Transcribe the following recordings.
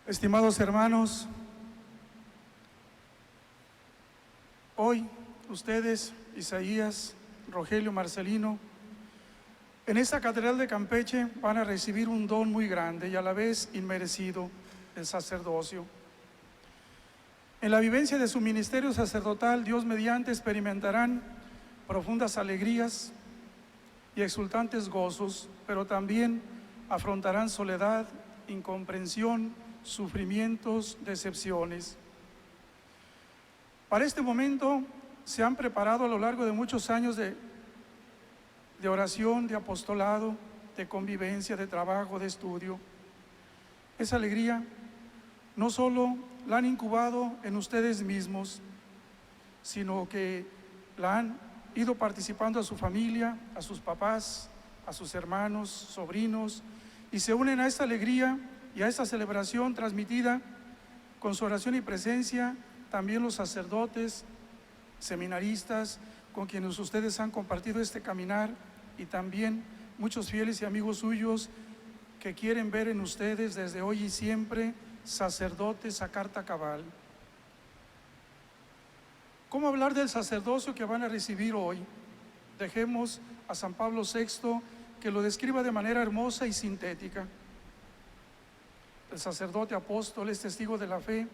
Estimados hermanos, hoy ustedes, Isaías, Rogelio, Marcelino, en esta catedral de Campeche van a recibir un don muy grande y a la vez inmerecido, el sacerdocio. En la vivencia de su ministerio sacerdotal, Dios mediante experimentarán profundas alegrías y exultantes gozos, pero también afrontarán soledad, incomprensión, sufrimientos, decepciones. Para este momento se han preparado a lo largo de muchos años de oración, de apostolado, de convivencia, de trabajo, de estudio. Esa alegría no solo la han incubado en ustedes mismos, sino que la han ido participando a su familia, a sus papás, a sus hermanos, sobrinos, y se unen a esta alegría y a esta celebración transmitida con su oración y presencia también los sacerdotes, seminaristas, con quienes ustedes han compartido este caminar, y también muchos fieles y amigos suyos que quieren ver en ustedes desde hoy y siempre sacerdotes a carta cabal. ¿Cómo hablar del sacerdocio que van a recibir hoy? Dejemos a San Pablo VI que lo describa de manera hermosa y sintética. El sacerdote apóstol es testigo de la fe,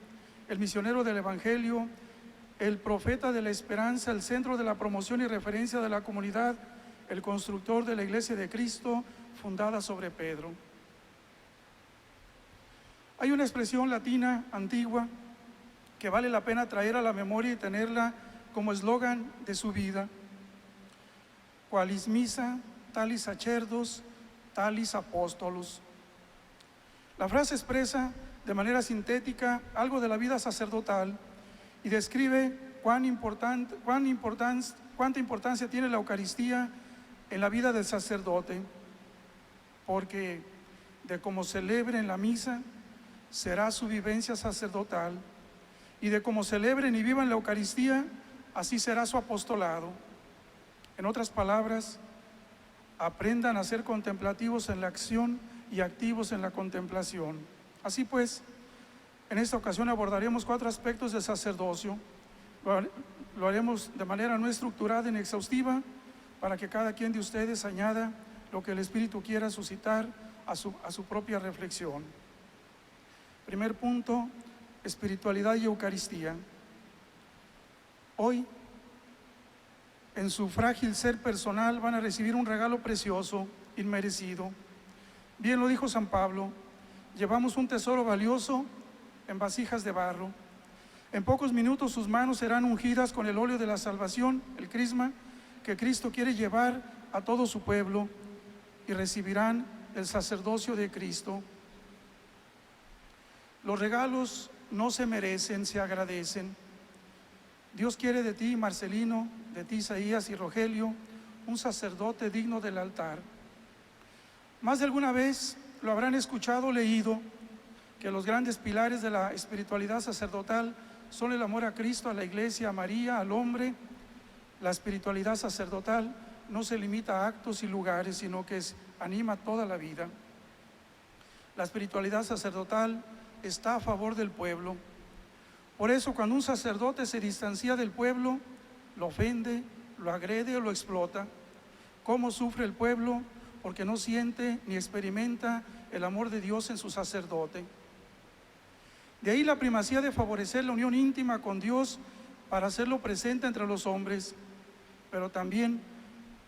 el misionero del Evangelio, el profeta de la esperanza, el centro de la promoción y referencia de la comunidad, el constructor de la Iglesia de Cristo fundada sobre Pedro. Hay una expresión latina antigua que vale la pena traer a la memoria y tenerla como eslogan de su vida: qualis missa, talis sacerdos, talis apóstolos. La frase expresa de manera sintética algo de la vida sacerdotal y describe cuánta importancia tiene la Eucaristía en la vida del sacerdote, porque de cómo celebre en la misa será su vivencia sacerdotal, y de cómo celebren y vivan la Eucaristía, así será su apostolado. En otras palabras, aprendan a ser contemplativos en la acción y activos en la contemplación. Así pues, en esta ocasión abordaremos 4 aspectos del sacerdocio. Lo haremos de manera no estructurada ni exhaustiva, para que cada quien de ustedes añada lo que el Espíritu quiera suscitar a su propia reflexión. Primer punto: espiritualidad y Eucaristía. Hoy, en su frágil ser personal, van a recibir un regalo precioso, inmerecido. Bien lo dijo San Pablo: llevamos un tesoro valioso en vasijas de barro. En pocos minutos sus manos serán ungidas con el óleo de la salvación, el crisma, que Cristo quiere llevar a todo su pueblo, y recibirán el sacerdocio de Cristo. Los regalos no se merecen, se agradecen. Dios quiere de ti, Marcelino, de ti, Isaías y Rogelio, un sacerdote digno del altar. Más de alguna vez lo habrán escuchado o leído, que los grandes pilares de la espiritualidad sacerdotal son el amor a Cristo, a la Iglesia, a María, al hombre. La espiritualidad sacerdotal no se limita a actos y lugares, sino que anima toda la vida. La espiritualidad sacerdotal está a favor del pueblo. Por eso, cuando un sacerdote se distancia del pueblo, lo ofende, lo agrede o lo explota. ¿Cómo sufre el pueblo? Porque no siente ni experimenta el amor de Dios en su sacerdote. De ahí la primacía de favorecer la unión íntima con Dios para hacerlo presente entre los hombres, pero también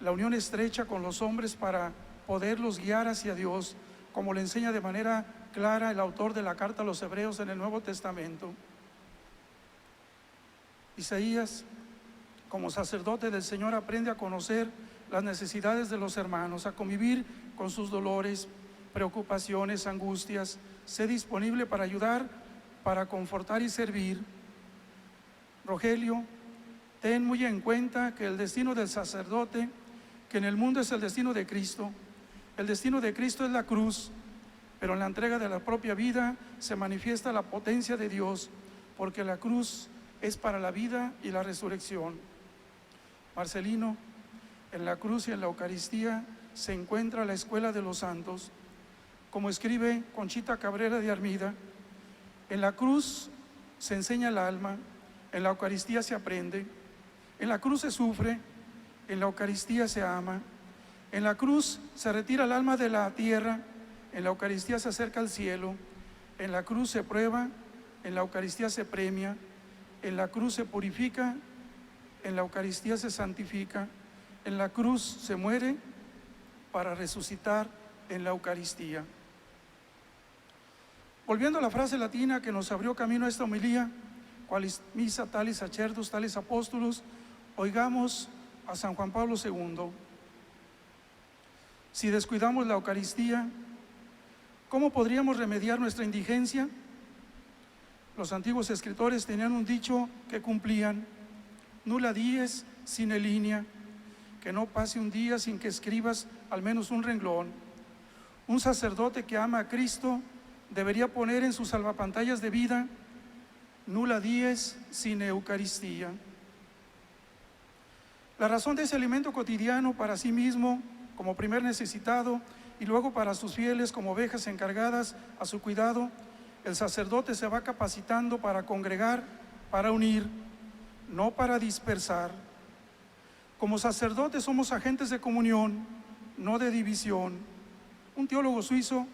la unión estrecha con los hombres para poderlos guiar hacia Dios, como le enseña de manera clara el autor de la carta a los Hebreos en el Nuevo Testamento. Isaías, como sacerdote del Señor, aprende a conocer las necesidades de los hermanos, a convivir con sus dolores, preocupaciones, angustias. Sé disponible para ayudar, para confortar y servir. Rogelio, ten muy en cuenta que el destino del sacerdote, que en el mundo es el destino de Cristo. El destino de Cristo es la cruz, pero en la entrega de la propia vida se manifiesta la potencia de Dios, porque la cruz es para la vida y la resurrección. Marcelino, en la cruz y en la Eucaristía se encuentra la escuela de los santos. Como escribe Conchita Cabrera de Armida, En la cruz se enseña el alma, en la Eucaristía se aprende, en la cruz se sufre, en la Eucaristía se ama, en la cruz se retira el alma de la tierra, en la Eucaristía se acerca al cielo, en la cruz se prueba, en la Eucaristía se premia, en la cruz se purifica, en la Eucaristía se santifica, en la cruz se muere para resucitar en la Eucaristía. Volviendo a la frase latina que nos abrió camino a esta homilía, qualis missa talis sacerdos talis apóstolos, oigamos a San Juan Pablo II. Si descuidamos la Eucaristía, ¿cómo podríamos remediar nuestra indigencia? Los antiguos escritores tenían un dicho que cumplían: nulla dies sine linea, que no pase un día sin que escribas al menos un renglón. Un sacerdote que ama a Cristo debería poner en sus salvapantallas de vida: nulla dies sine Eucaristía. La razón de ese alimento cotidiano para sí mismo como primer necesitado y luego para sus fieles como ovejas encargadas a su cuidado, el sacerdote se va capacitando para congregar, para unir, no para dispersar. Como sacerdotes somos agentes de comunión, no de división. Un teólogo suizo,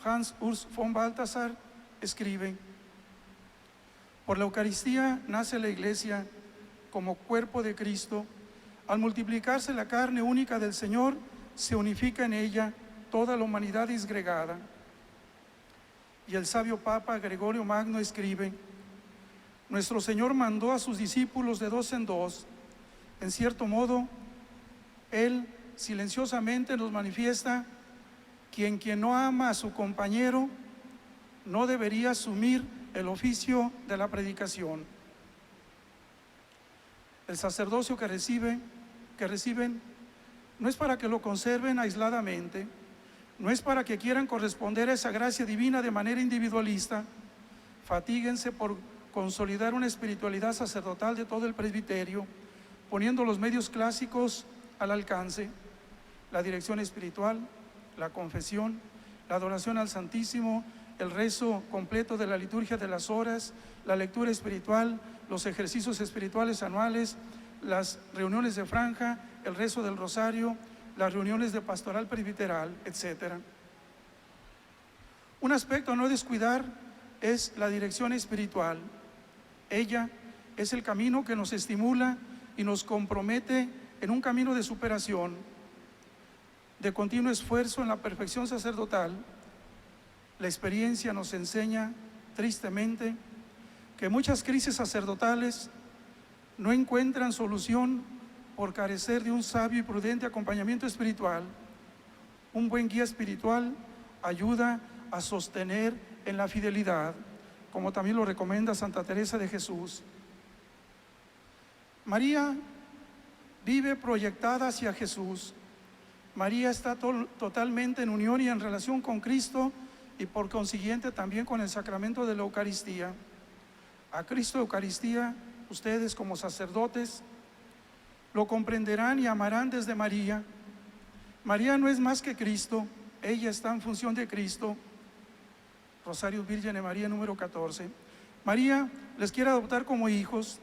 Hans Urs von Balthasar, escribe: por la Eucaristía nace la Iglesia como cuerpo de Cristo. Al multiplicarse la carne única del Señor, se unifica en ella toda la humanidad disgregada. Y el sabio Papa Gregorio Magno escribe: nuestro Señor mandó a sus discípulos de dos en dos. En cierto modo, Él silenciosamente nos manifiesta: quien no ama a su compañero no debería asumir el oficio de la predicación. El sacerdocio que reciben no es para que lo conserven aisladamente, no es para que quieran corresponder a esa gracia divina de manera individualista. Fatíguense por consolidar una espiritualidad sacerdotal de todo el presbiterio, poniendo los medios clásicos al alcance: la dirección espiritual, la confesión, la adoración al Santísimo, el rezo completo de la liturgia de las horas, la lectura espiritual, los ejercicios espirituales anuales, las reuniones de franja, el rezo del rosario, las reuniones de pastoral presbiteral, etc. Un aspecto a no descuidar es la dirección espiritual. Ella es el camino que nos estimula y nos compromete en un camino de superación, de continuo esfuerzo en la perfección sacerdotal. La experiencia nos enseña, tristemente, que muchas crisis sacerdotales no encuentran solución por carecer de un sabio y prudente acompañamiento espiritual. Un buen guía espiritual ayuda a sostener en la fidelidad, como también lo recomienda Santa Teresa de Jesús. María vive proyectada hacia Jesús. María está totalmente en unión y en relación con Cristo y por consiguiente también con el sacramento de la Eucaristía. A Cristo Eucaristía, ustedes como sacerdotes lo comprenderán y amarán desde María. María no es más que Cristo, ella está en función de Cristo. Rosario Virgen María número 14. María les quiere adoptar como hijos.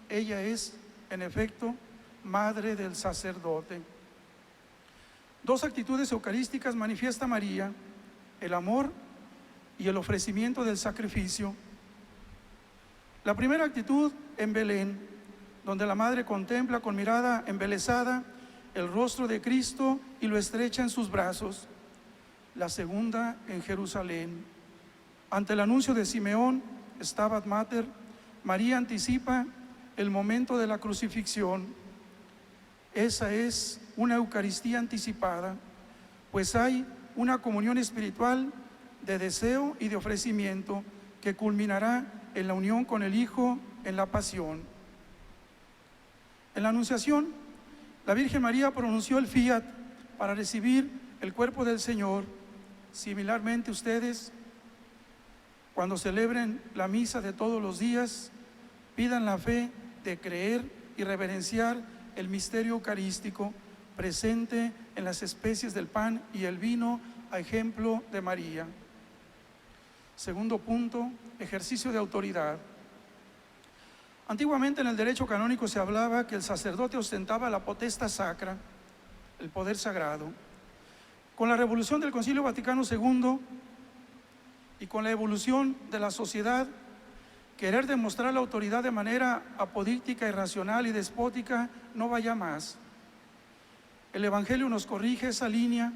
Ella es, en efecto, madre del sacerdote. Dos actitudes eucarísticas manifiesta María: el amor y el ofrecimiento del sacrificio. La primera actitud en Belén, donde la madre contempla con mirada embelesada el rostro de Cristo y lo estrecha en sus brazos. La segunda en Jerusalén. Ante el anuncio de Simeón, Stabat Mater, María anticipa el momento de la crucifixión. Esa es una Eucaristía anticipada, pues hay una comunión espiritual de deseo y de ofrecimiento que culminará en la unión con el Hijo en la pasión. En la Anunciación, la Virgen María pronunció el fiat para recibir el cuerpo del Señor. Similarmente, ustedes, cuando celebren la misa de todos los días, pidan la fe de creer y reverenciar el misterio eucarístico presente en las especies del pan y el vino, a ejemplo de María. Segundo punto, ejercicio de autoridad. Antiguamente en el derecho canónico se hablaba que el sacerdote ostentaba la potestas sacra, el poder sagrado. Con la revolución del Concilio Vaticano II y con la evolución de la sociedad, querer demostrar la autoridad de manera apodíctica, irracional y despótica no vaya más. El Evangelio nos corrige esa línea.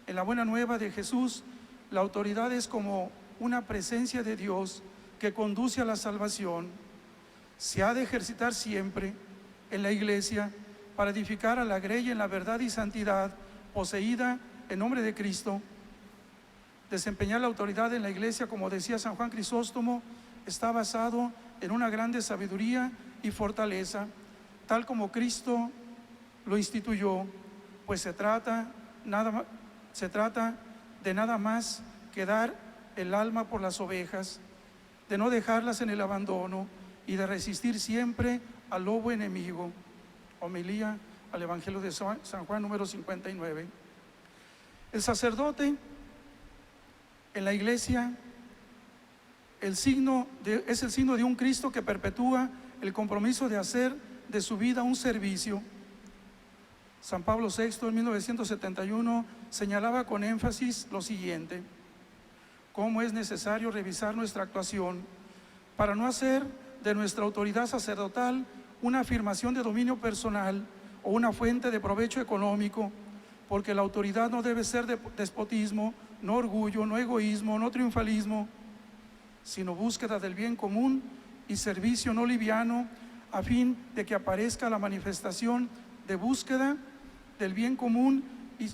En la buena nueva de Jesús, la autoridad es como una presencia de Dios que conduce a la salvación. Se ha de ejercitar siempre en la iglesia para edificar a la grey en la verdad y santidad, poseída en nombre de Cristo. Desempeñar la autoridad en la iglesia, como decía San Juan Crisóstomo, está basado en una grande sabiduría y fortaleza, tal como Cristo lo instituyó, pues se trata de nada más que dar el alma por las ovejas, de no dejarlas en el abandono y de resistir siempre al lobo enemigo. Homilía al Evangelio de San Juan número 59. El sacerdote en la iglesia es el signo de un Cristo que perpetúa el compromiso de hacer de su vida un servicio. San Pablo VI en 1971 señalaba con énfasis lo siguiente: cómo es necesario revisar nuestra actuación para no hacer de nuestra autoridad sacerdotal una afirmación de dominio personal o una fuente de provecho económico, porque la autoridad no debe ser de despotismo, no orgullo, no egoísmo, no triunfalismo, sino búsqueda del bien común y servicio no liviano, a fin de que aparezca la manifestación de búsqueda del bien común y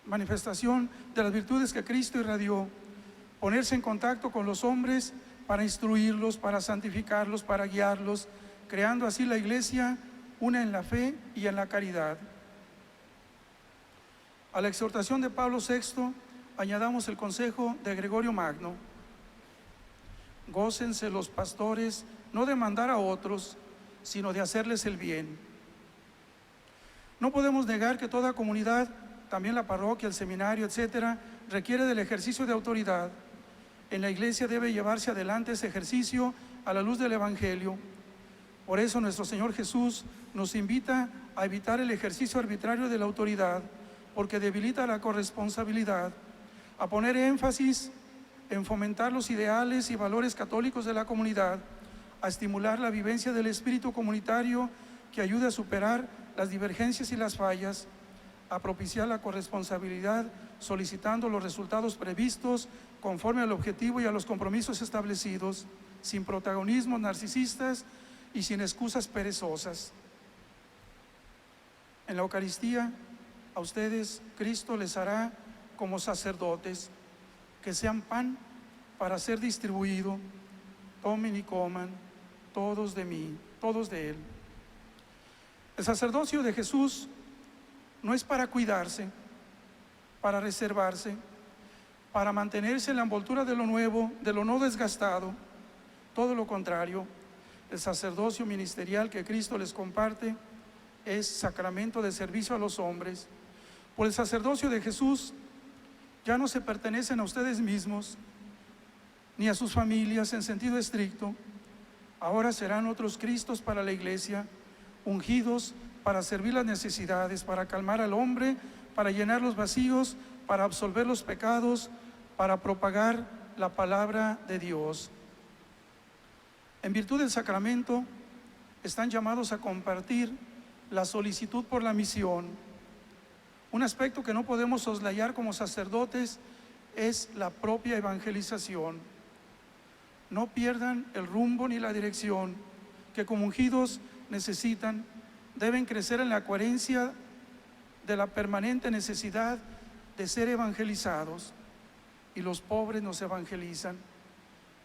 manifestación de las virtudes que Cristo irradió. Ponerse en contacto con los hombres para instruirlos, para santificarlos, para guiarlos, creando así la iglesia una en la fe y en la caridad. A la exhortación de Pablo VI añadamos el consejo de Gregorio Magno: gócense los pastores no de mandar a otros, sino de hacerles el bien. No podemos negar que toda comunidad, también la parroquia, el seminario, etcétera, requiere del ejercicio de autoridad. En la iglesia debe llevarse adelante ese ejercicio a la luz del Evangelio. Por eso nuestro Señor Jesús nos invita a evitar el ejercicio arbitrario de la autoridad, porque debilita la corresponsabilidad, a poner énfasis en fomentar los ideales y valores católicos de la comunidad, a estimular la vivencia del espíritu comunitario que ayude a superar las divergencias y las fallas, a propiciar la corresponsabilidad solicitando los resultados previstos conforme al objetivo y a los compromisos establecidos, sin protagonismos narcisistas y sin excusas perezosas. En la Eucaristía, a ustedes Cristo les hará como sacerdotes, que sean pan para ser distribuido. Tomen y coman todos de mí, todos de Él. El sacerdocio de Jesús no es para cuidarse, para reservarse, para mantenerse en la envoltura de lo nuevo, de lo no desgastado. Todo lo contrario, el sacerdocio ministerial que Cristo les comparte es sacramento de servicio a los hombres. Por el sacerdocio de Jesús ya no se pertenecen a ustedes mismos ni a sus familias en sentido estricto. Ahora serán otros Cristos para la iglesia, ungidos para servir las necesidades, para calmar al hombre, para llenar los vacíos, para absolver los pecados, para propagar la palabra de Dios. En virtud del sacramento, están llamados a compartir la solicitud por la misión. Un aspecto que no podemos soslayar como sacerdotes es la propia evangelización. No pierdan el rumbo ni la dirección que como ungidos necesitan. Deben crecer en la coherencia de la permanente necesidad de ser evangelizados, y los pobres nos evangelizan.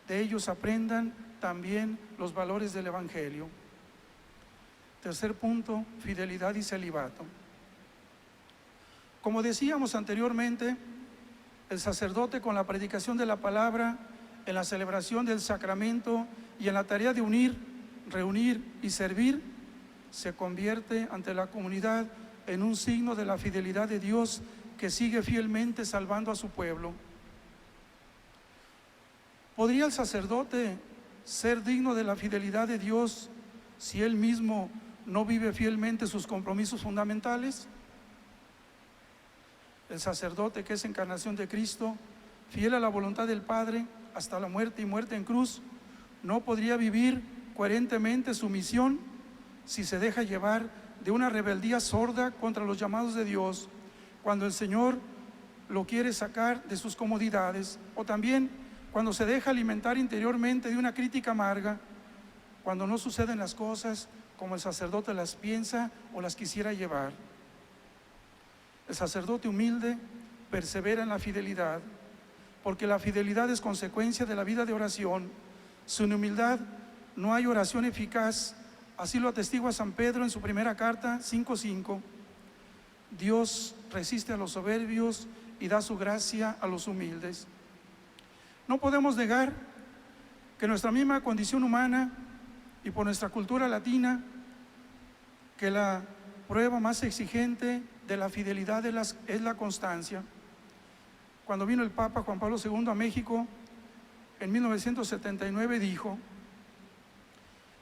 De ellos aprendan también los valores del Evangelio. Tercer punto, fidelidad y celibato. Como decíamos anteriormente, el sacerdote, con la predicación de la palabra, en la celebración del sacramento y en la tarea de unir, reunir y servir, se convierte ante la comunidad en un signo de la fidelidad de Dios, que sigue fielmente salvando a su pueblo. ¿Podría el sacerdote ser digno de la fidelidad de Dios si él mismo no vive fielmente sus compromisos fundamentales? El sacerdote, que es encarnación de Cristo, fiel a la voluntad del Padre hasta la muerte y muerte en cruz, no podría vivir coherentemente su misión si se deja llevar de una rebeldía sorda contra los llamados de Dios, cuando el Señor lo quiere sacar de sus comodidades, o también cuando se deja alimentar interiormente de una crítica amarga, cuando no suceden las cosas como el sacerdote las piensa o las quisiera llevar. El sacerdote humilde persevera en la fidelidad, porque la fidelidad es consecuencia de la vida de oración. Sin humildad no hay oración eficaz. Así lo atestigua San Pedro en su primera carta 5:5. Dios resiste a los soberbios y da su gracia a los humildes. No podemos negar que nuestra misma condición humana y por nuestra cultura latina, que la prueba más exigente de la fidelidad es la constancia. Cuando vino el Papa Juan Pablo II a México en 1979 dijo: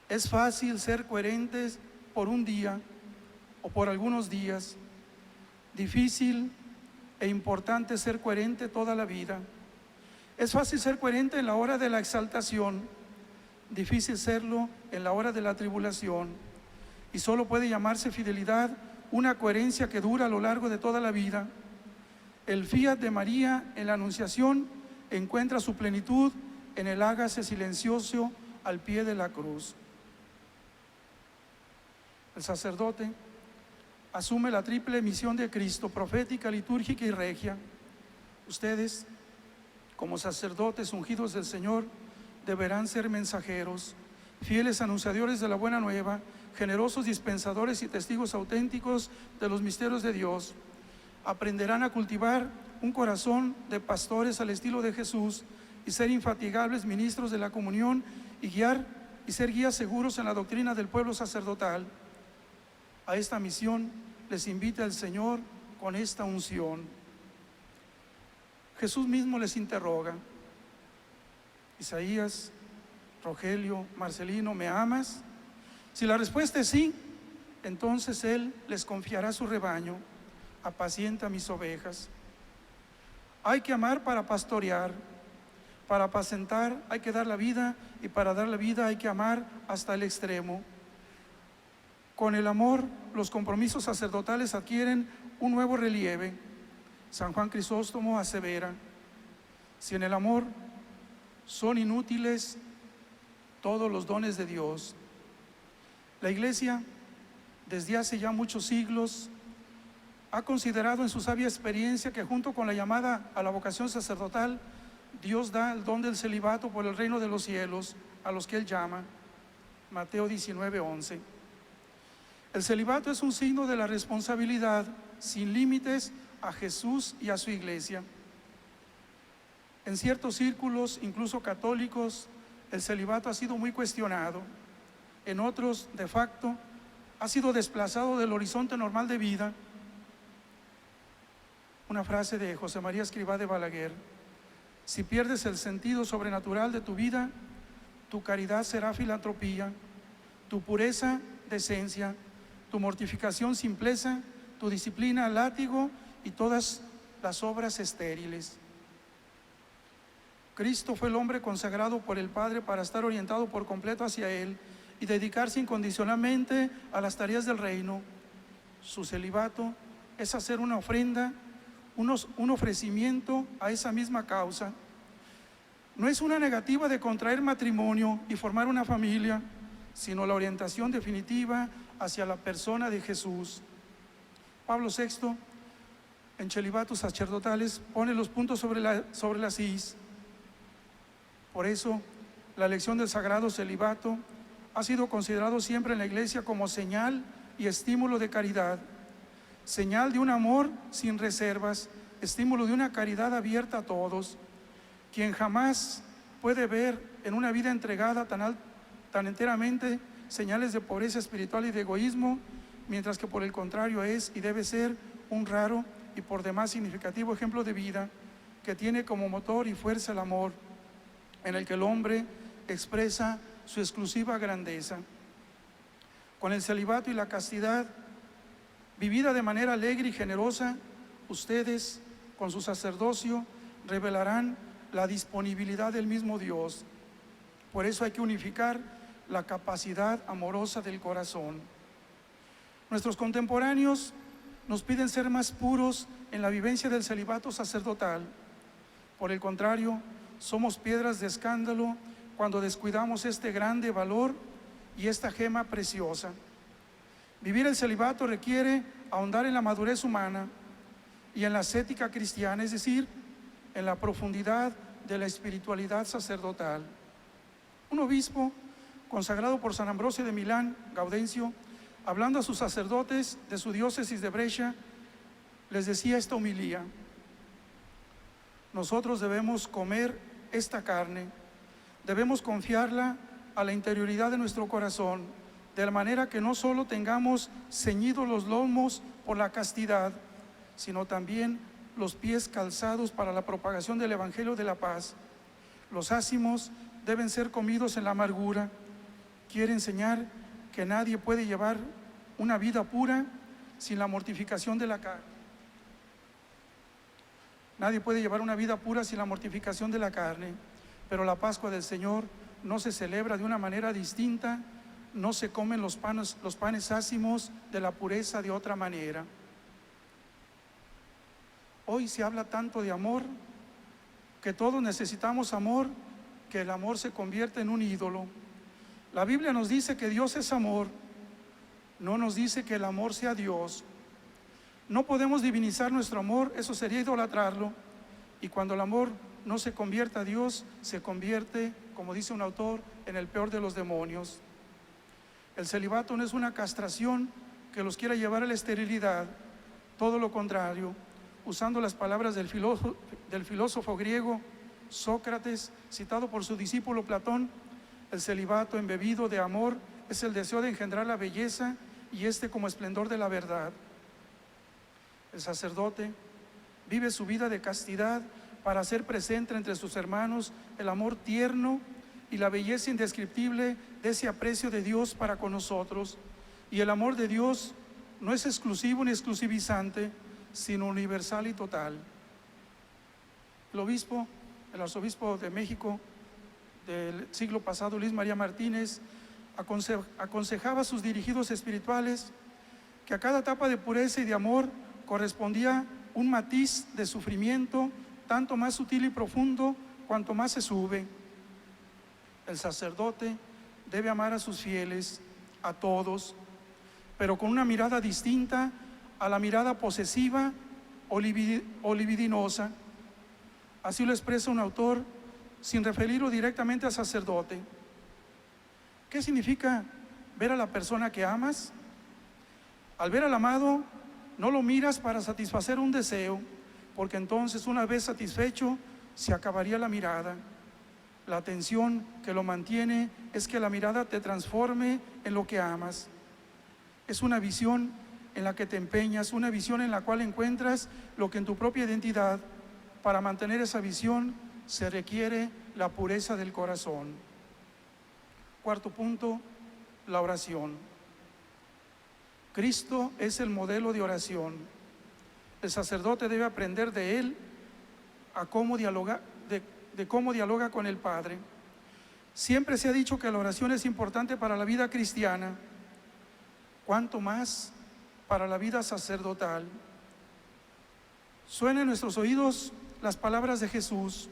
es fácil ser coherentes por un día o por algunos días, difícil e importante ser coherente toda la vida. Es fácil ser coherente en la hora de la exaltación, difícil serlo en la hora de la tribulación, y solo puede llamarse fidelidad una coherencia que dura a lo largo de toda la vida. El fiat de María en la Anunciación encuentra su plenitud en el hágase silencioso al pie de la cruz. El sacerdote asume la triple misión de Cristo, profética, litúrgica y regia. Ustedes, como sacerdotes ungidos del Señor, deberán ser mensajeros, fieles anunciadores de la buena nueva, generosos dispensadores y testigos auténticos de los misterios de Dios. Aprenderán a cultivar un corazón de pastores al estilo de Jesús y ser infatigables ministros de la comunión y ser guías seguros en la doctrina del pueblo sacerdotal. A esta misión les invita el Señor con esta unción. Jesús mismo les interroga: Isaías, Rogelio, Marcelino, ¿me amas? Si la respuesta es sí, entonces Él les confiará su rebaño. Apacienta mis ovejas. Hay que amar para pastorear. Para apacentar hay que dar la vida, y para dar la vida hay que amar hasta el extremo. Con el amor, los compromisos sacerdotales adquieren un nuevo relieve. San Juan Crisóstomo asevera: si en el amor son inútiles todos los dones de Dios. La Iglesia, desde hace ya muchos siglos, ha considerado en su sabia experiencia que junto con la llamada a la vocación sacerdotal, Dios da el don del celibato por el reino de los cielos a los que Él llama. Mateo 19:11. El celibato es un signo de la responsabilidad sin límites a Jesús y a su Iglesia. En ciertos círculos, incluso católicos, el celibato ha sido muy cuestionado. En otros, de facto, ha sido desplazado del horizonte normal de vida. Una frase de José María Escrivá de Balaguer: si pierdes el sentido sobrenatural de tu vida, tu caridad será filantropía, tu pureza decencia, tu mortificación simpleza, tu disciplina látigo y todas las obras estériles. Cristo fue el hombre consagrado por el Padre para estar orientado por completo hacia Él y dedicarse incondicionalmente a las tareas del reino. Su celibato es hacer una ofrenda, un ofrecimiento a esa misma causa. No es una negativa de contraer matrimonio y formar una familia, sino la orientación definitiva hacia la persona de Jesús. Pablo VI, en Celibatos Sacerdotales, pone los puntos sobre las is. Por eso, la elección del sagrado celibato ha sido considerado siempre en la Iglesia como señal y estímulo de caridad, señal de un amor sin reservas, estímulo de una caridad abierta a todos. Quien jamás puede ver en una vida entregada tan enteramente señales de pobreza espiritual y de egoísmo, mientras que por el contrario es y debe ser un raro y por demás significativo ejemplo de vida que tiene como motor y fuerza el amor. en el que el hombre expresa su exclusiva grandeza. Con el celibato y la castidad, vivida de manera alegre y generosa, ustedes, con su sacerdocio, revelarán la disponibilidad del mismo Dios. Por eso hay que unificar la capacidad amorosa del corazón. Nuestros contemporáneos nos piden ser más puros en la vivencia del celibato sacerdotal. Por el contrario, somos piedras de escándalo cuando descuidamos este grande valor y esta gema preciosa. Vivir el celibato requiere ahondar en la madurez humana y en la ascética cristiana, es decir, en la profundidad de la espiritualidad sacerdotal. Un obispo consagrado por San Ambrosio de Milán, Gaudencio, hablando a sus sacerdotes de su diócesis de Brescia, les decía esta homilía: nosotros debemos comer esta carne, debemos confiarla a la interioridad de nuestro corazón, de la manera que no solo tengamos ceñidos los lomos por la castidad, sino también los pies calzados para la propagación del Evangelio de la paz. Los ázimos deben ser comidos en la amargura. Quiere enseñar que nadie puede llevar una vida pura sin la mortificación de la carne. Nadie puede llevar una vida pura sin la mortificación de la carne, pero la Pascua del Señor no se celebra de una manera distinta, no se comen los panes ácimos de la pureza de otra manera. Hoy se habla tanto de amor, que todos necesitamos amor, que el amor se convierte en un ídolo. La Biblia nos dice que Dios es amor, no nos dice que el amor sea Dios. No podemos divinizar nuestro amor, eso sería idolatrarlo. Y cuando el amor no se convierte a Dios, se convierte, como dice un autor, en el peor de los demonios. El celibato no es una castración que los quiera llevar a la esterilidad, todo lo contrario. Usando las palabras del filósofo griego Sócrates, citado por su discípulo Platón, el celibato embebido de amor es el deseo de engendrar la belleza y como esplendor de la verdad. El sacerdote vive su vida de castidad para hacer presente entre sus hermanos el amor tierno y la belleza indescriptible de ese aprecio de Dios para con nosotros. Y el amor de Dios no es exclusivo ni exclusivizante, sino universal y total. El arzobispo de México del siglo pasado, Luis María Martínez, aconsejaba a sus dirigidos espirituales que a cada etapa de pureza y de amor correspondía un matiz de sufrimiento, tanto más sutil y profundo cuanto más se sube. El sacerdote debe amar a sus fieles, a todos, pero con una mirada distinta a la mirada posesiva o libidinosa. Así lo expresa un autor sin referirlo directamente al sacerdote. ¿Qué significa ver a la persona que amas? Al ver al amado, no lo miras para satisfacer un deseo, porque entonces, una vez satisfecho, se acabaría la mirada. La atención que lo mantiene es que la mirada te transforme en lo que amas. Es una visión en la que te empeñas, una visión en la cual encuentras lo que en tu propia identidad. Para mantener esa visión se requiere la pureza del corazón. Cuarto punto, la oración. Cristo es el modelo de oración. El sacerdote debe aprender de él a cómo dialogar, de cómo dialoga con el Padre. Siempre se ha dicho que la oración es importante para la vida cristiana, cuanto más para la vida sacerdotal. Suenan en nuestros oídos las palabras de Jesús: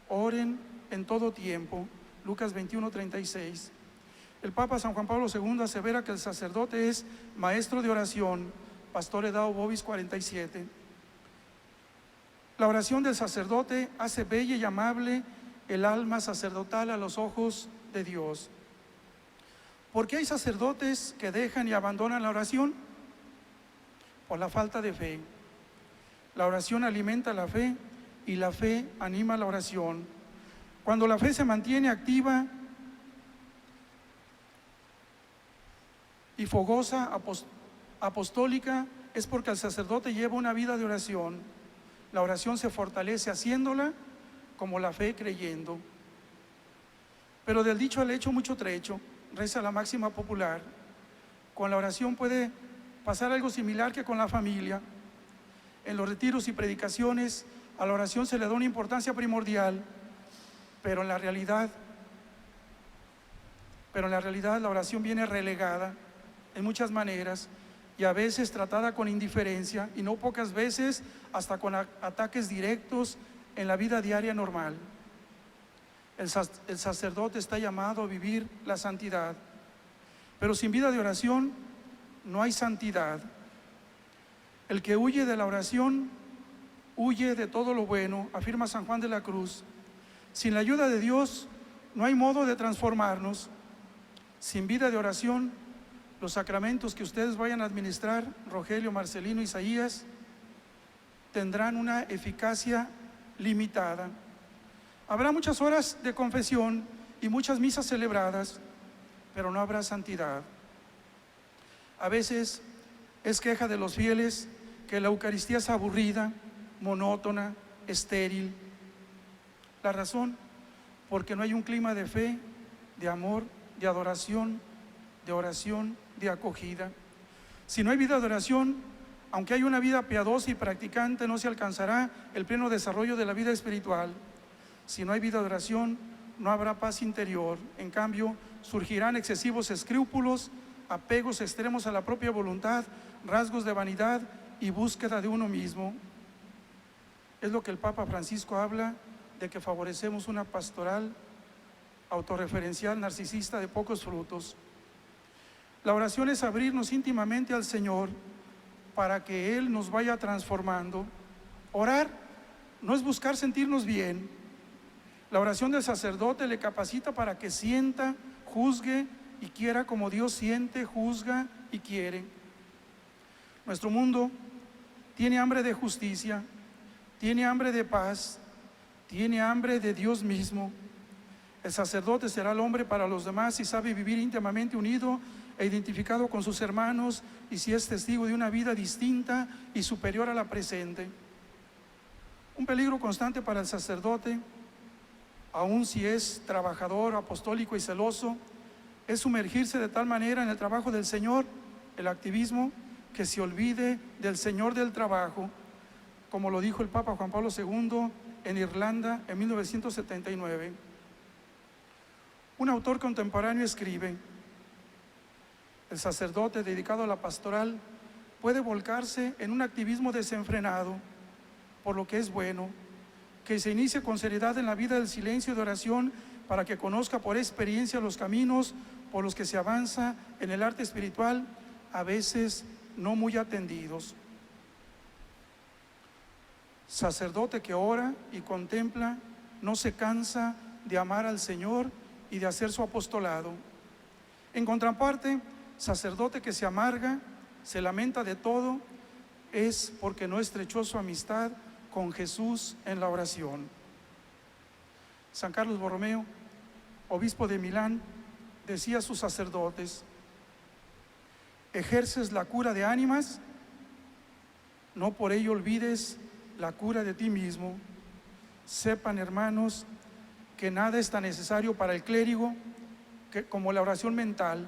oren en todo tiempo, Lucas 21:36. El Papa San Juan Pablo II asevera que el sacerdote es maestro de oración, Pastor Edao Bovis 47. La oración del sacerdote hace bella y amable el alma sacerdotal a los ojos de Dios. ¿Por qué hay sacerdotes que dejan y abandonan la oración? Por la falta de fe. La oración alimenta la fe y la fe anima la oración. Cuando la fe se mantiene activa y fogosa, apostólica, es porque el sacerdote lleva una vida de oración. La oración se fortalece haciéndola, como la fe creyendo. Pero del dicho al hecho mucho trecho, reza la máxima popular. Con la oración puede pasar algo similar que con la familia. En los retiros y predicaciones a la oración se le da una importancia primordial, pero en la realidad la oración viene relegada en muchas maneras y a veces tratada con indiferencia y no pocas veces hasta con ataques directos en la vida diaria normal. El sacerdote está llamado a vivir la santidad, pero sin vida de oración no hay santidad. El que huye de la oración huye de todo lo bueno, afirma San Juan de la Cruz. Sin la ayuda de Dios no hay modo de transformarnos. Sin vida de oración, los sacramentos que ustedes vayan a administrar, Rogelio, Marcelino, Isaías, tendrán una eficacia limitada. Habrá muchas horas de confesión y muchas misas celebradas, pero no habrá santidad. A veces es queja de los fieles que la Eucaristía es aburrida, monótona, estéril. La razón, porque no hay un clima de fe, de amor, de adoración, de oración, de acogida. Si no hay vida de oración, aunque haya una vida piadosa y practicante, no se alcanzará el pleno desarrollo de la vida espiritual. Si no hay vida de oración, no habrá paz interior. En cambio, surgirán excesivos escrúpulos, apegos extremos a la propia voluntad, rasgos de vanidad y búsqueda de uno mismo. Es lo que el Papa Francisco habla de que favorecemos una pastoral autorreferencial, narcisista, de pocos frutos. La oración es abrirnos íntimamente al Señor para que Él nos vaya transformando. Orar no es buscar sentirnos bien. La oración del sacerdote le capacita para que sienta, juzgue y quiera como Dios siente, juzga y quiere. Nuestro mundo tiene hambre de justicia, tiene hambre de paz, tiene hambre de Dios mismo. El sacerdote será el hombre para los demás si sabe vivir íntimamente unido e identificado con sus hermanos y si es testigo de una vida distinta y superior a la presente. Un peligro constante para el sacerdote, aun si es trabajador, apostólico y celoso, es sumergirse de tal manera en el trabajo del Señor, el activismo, que se olvide del Señor del trabajo, como lo dijo el Papa Juan Pablo II en Irlanda en 1979. Un autor contemporáneo escribe: el sacerdote dedicado a la pastoral puede volcarse en un activismo desenfrenado, por lo que es bueno que se inicie con seriedad en la vida del silencio y de oración para que conozca por experiencia los caminos por los que se avanza en el arte espiritual, a veces no muy atendidos. Sacerdote que ora y contempla, no se cansa de amar al Señor y de hacer su apostolado. En contraparte, sacerdote que se amarga, se lamenta de todo, es porque no estrechó su amistad con Jesús en la oración. San Carlos Borromeo, obispo de Milán, decía a sus sacerdotes: ejerces la cura de ánimas, no por ello olvides la cura de ti mismo. Sepan, hermanos, que nada es tan necesario para el clérigo como la oración mental.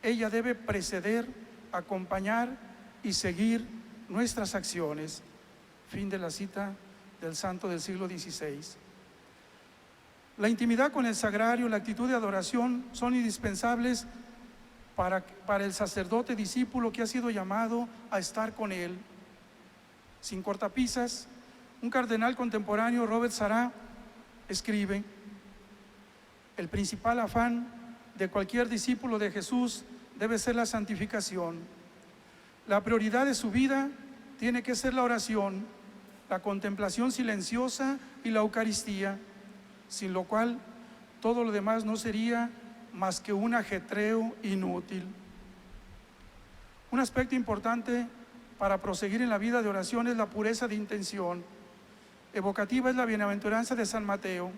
Ella debe preceder, acompañar y seguir nuestras acciones. Fin de la cita del santo del siglo XVI. La intimidad con el sagrario, la actitud de adoración son indispensables para el sacerdote discípulo que ha sido llamado a estar con él. Sin cortapisas, un cardenal contemporáneo, Robert Sarah, escribe: el principal afán de cualquier discípulo de Jesús debe ser la santificación. La prioridad de su vida tiene que ser la oración, la contemplación silenciosa y la Eucaristía, sin lo cual todo lo demás no sería más que un ajetreo inútil. Un aspecto importante para proseguir en la vida de oración es la pureza de intención. Evocativa es la bienaventuranza de San Mateo: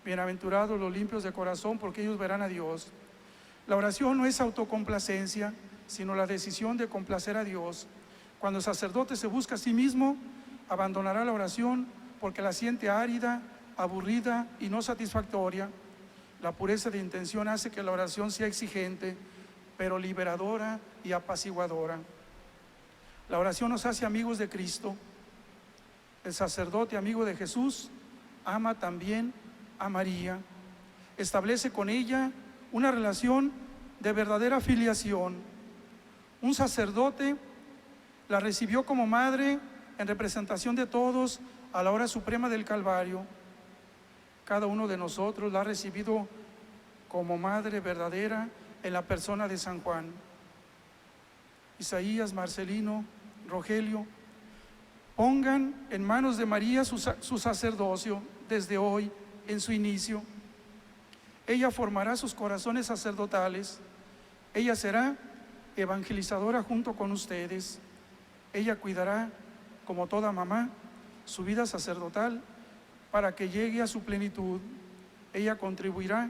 bienaventurados los limpios de corazón, porque ellos verán a Dios. La oración no es autocomplacencia, sino la decisión de complacer a Dios. Cuando el sacerdote se busca a sí mismo, abandonará la oración porque la siente árida, aburrida y no satisfactoria. La pureza de intención hace que la oración sea exigente, pero liberadora y apaciguadora. La oración nos hace amigos de Cristo. El sacerdote amigo de Jesús ama también a María. Establece con ella una relación de verdadera filiación. Un sacerdote la recibió como madre en representación de todos a la hora suprema del Calvario. Cada uno de nosotros la ha recibido como madre verdadera en la persona de San Juan. Isaías, Marcelino, Rogelio, pongan en manos de María su sacerdocio desde hoy, en su inicio. Ella formará sus corazones sacerdotales. Ella será evangelizadora junto con ustedes. Ella cuidará, como toda mamá, su vida sacerdotal para que llegue a su plenitud. Ella contribuirá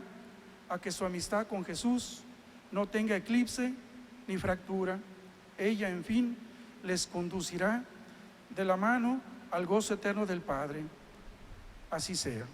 a que su amistad con Jesús no tenga eclipse ni fractura. Ella, en fin, les conducirá de la mano al gozo eterno del Padre. Así sea.